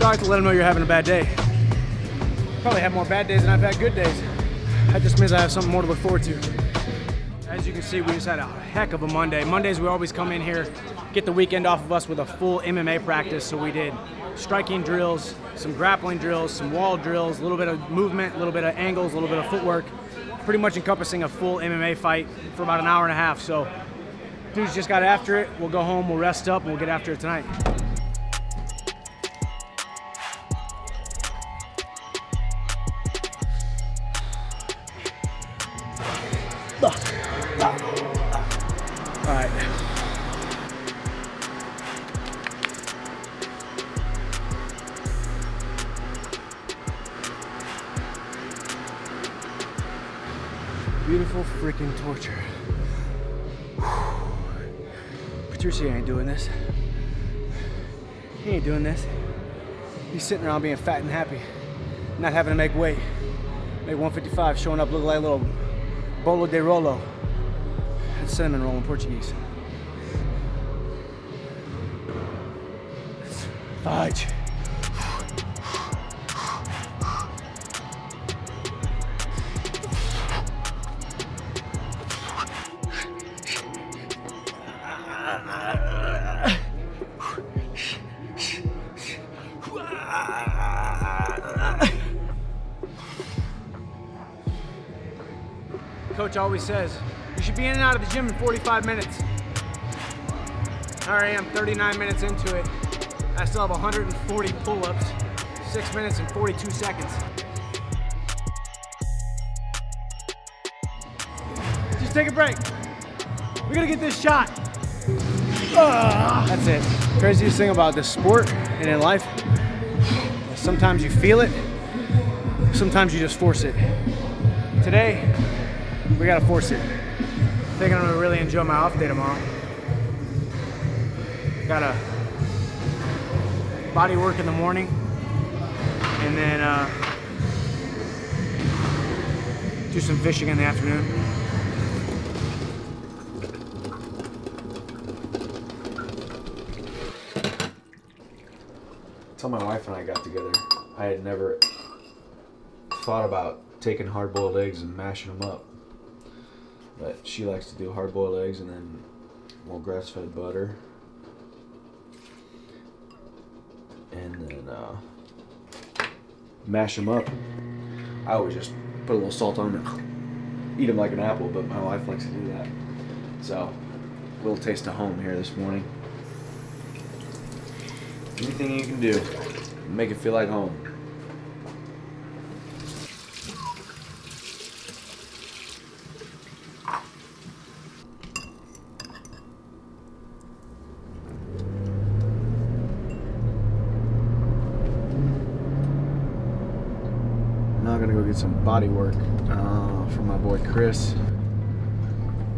talk to let them know you're having a bad day. Probably have more bad days than I've had good days. That just means I have something more to look forward to. As you can see, we just had a heck of a Monday. Mondays we always come in here, get the weekend off of us with a full MMA practice. So we did striking drills, some grappling drills, some wall drills, a little bit of movement, a little bit of angles, a little bit of footwork, pretty much encompassing a full MMA fight for about an hour and a half. So dudes just got after it. We'll go home, we'll rest up, and we'll get after it tonight. All right. Beautiful freaking torture. Patricio ain't doing this. He ain't doing this. He's sitting around being fat and happy, not having to make weight. Make 155, showing up looking like a little bolo de rolo. That's cinnamon roll in Portuguese. Fudge. Coach always says, you should be in and out of the gym in 45 minutes. Here I am, 39 minutes into it. I still have 140 pull-ups, 6 minutes and 42 seconds. Just take a break. We gotta get this shot. That's it. Craziest thing about this sport and in life, sometimes you feel it, sometimes you just force it. Today, we gotta force it. I think I'm gonna really enjoy my off day tomorrow. Got a body work in the morning, and then do some fishing in the afternoon. Until my wife and I got together, I had never thought about taking hard-boiled eggs and mashing them up. But she likes to do hard-boiled eggs and then more grass-fed butter. And then mash them up. I always just put a little salt on them and eat them like an apple, but my wife likes to do that. So, a little taste of home here this morning. Anything you can do, make it feel like home. Now I'm gonna go get some body work from my boy Chris.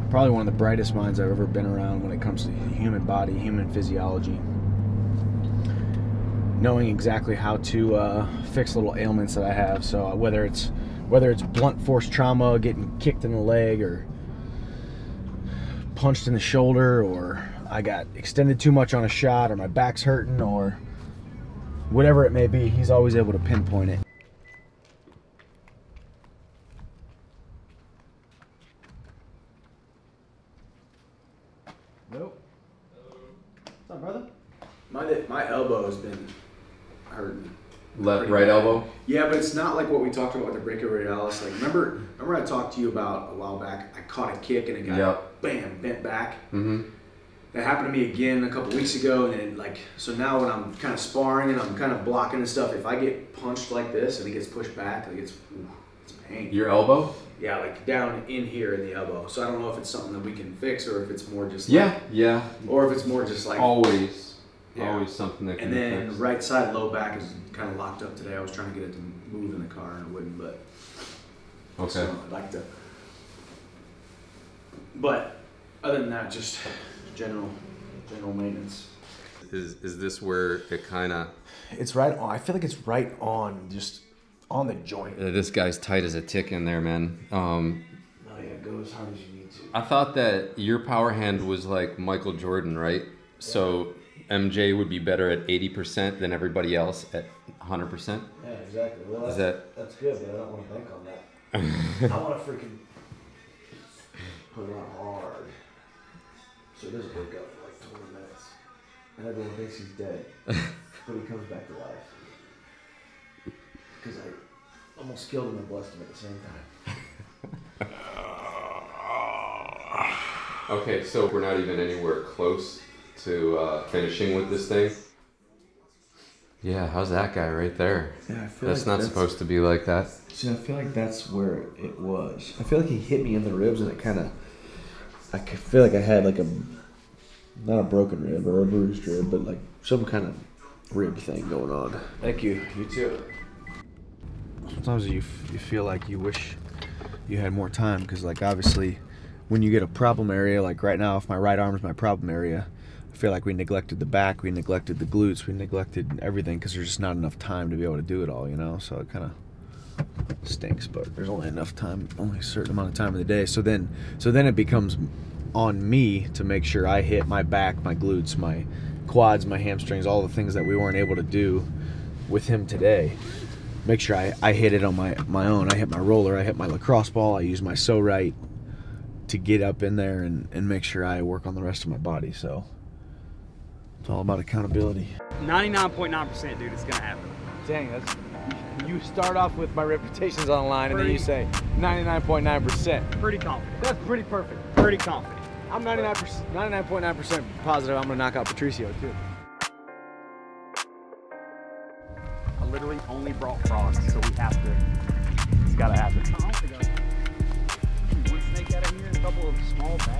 Probably one of the brightest minds I've ever been around when it comes to the human body, human physiology. Knowing exactly how to fix little ailments that I have. So whether it's blunt force trauma, getting kicked in the leg, or punched in the shoulder, or I got extended too much on a shot, or my back's hurting, or whatever it may be, he's always able to pinpoint it. Nope. What's up, brother? My elbow has been hurting. Right elbow? Yeah, but it's not like what we talked about with the brachioradialis. Like, remember I talked to you about a while back, I caught a kick and it got bam, bent back. Mm-hmm. That happened to me again a couple weeks ago, and then like, so now when I'm kind of sparring and I'm kind of blocking and stuff, if I get punched like this and it gets pushed back, like it's pain. Your elbow? Yeah, like down in here in the elbow. So I don't know if it's something that we can fix or if it's more just yeah. Or if it's more just like always something that can be fixed. And then fixed. right side low back is kind of locked up today. I was trying to get it to move in the car and it wouldn't, but okay. So I'd like to. But other than that, just general maintenance. Is this where it kind of? It's right on. I feel like it's right on, just on the joint. This guy's tight as a tick in there, man. Oh yeah, go as hard as you need to. I thought that your power hand was like Michael Jordan, right? So MJ would be better at 80% than everybody else at 100%? Yeah, exactly. Well, that's good, but I don't want to bank on that. I want to freaking put it on hard, so he doesn't wake up for like 20 minutes, and everyone thinks he's dead, but he comes back to life. Because I almost killed him and blessed him at the same time. Okay, so we're not even anywhere close to finishing with this thing. Yeah, how's that guy right there? Yeah, I feel that's not supposed to be like that. See, I feel like that's where it was. I feel like he hit me in the ribs, and it kind of. I feel like I had like not a broken rib or a bruised rib, but like some kind of rib thing going on. Thank you. You too. Sometimes you feel like you wish you had more time, because like obviously when you get a problem area, like right now if my right arm is my problem area, I feel like we neglected the back, we neglected the glutes, we neglected everything because there's just not enough time to be able to do it all, you know. So it kind of stinks, but there's only enough time, only a certain amount of time in the day. So then it becomes on me to make sure I hit my back, my glutes, my quads, my hamstrings, all the things that we weren't able to do with him today. Make sure I hit it on my own. I hit my roller, I hit my lacrosse ball, I use my so right to get up in there and make sure I work on the rest of my body. So it's all about accountability. 99.9%, dude, it's gonna happen. Dang, that's, you start off with my reputation's on the line, and then you say 99.9%. Pretty confident. That's pretty perfect. Pretty confident. I'm 99.9% positive I'm gonna knock out Patricio too. I literally only brought frogs, so we have to. It's gotta happen. One snake out of here, a couple of small bass.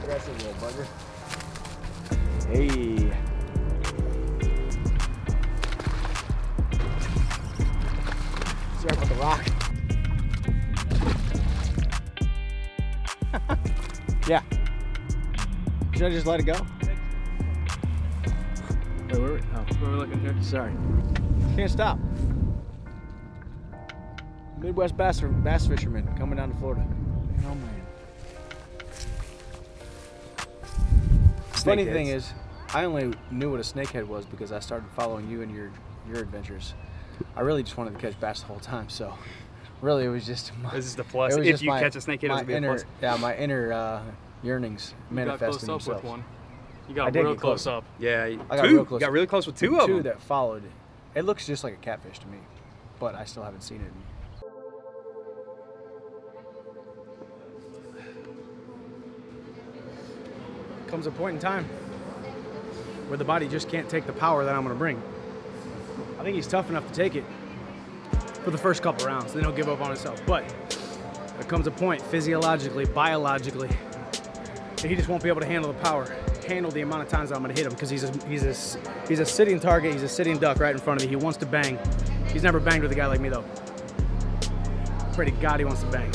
Aggressive little bugger. Hey. Sorry about the rock. Yeah. Should I just let it go? Wait, where are we? Oh, where are we looking here? Sorry. Can't stop. Midwest bass fisherman coming down to Florida. Oh man. Funny thing is, I only knew what a snakehead was because I started following you and your adventures. I really just wanted to catch bass the whole time, so really it was just. This is the plus. If you catch a snakehead, it would be a plus. Yeah, my inner yearnings manifesting themselves. You got close up with one. You got real close up. Yeah, I got real close. You got really close with two of them. Two that followed. It looks just like a catfish to me, but I still haven't seen it. Comes a point in time where the body just can't take the power that I'm going to bring. I think he's tough enough to take it for the first couple rounds, then he'll give up on himself. But there comes a point physiologically, biologically, that he just won't be able to handle the power, handle the amount of times I'm going to hit him, because he's a sitting target, he's a sitting duck right in front of me. He wants to bang. He's never banged with a guy like me though. Pray to God he wants to bang.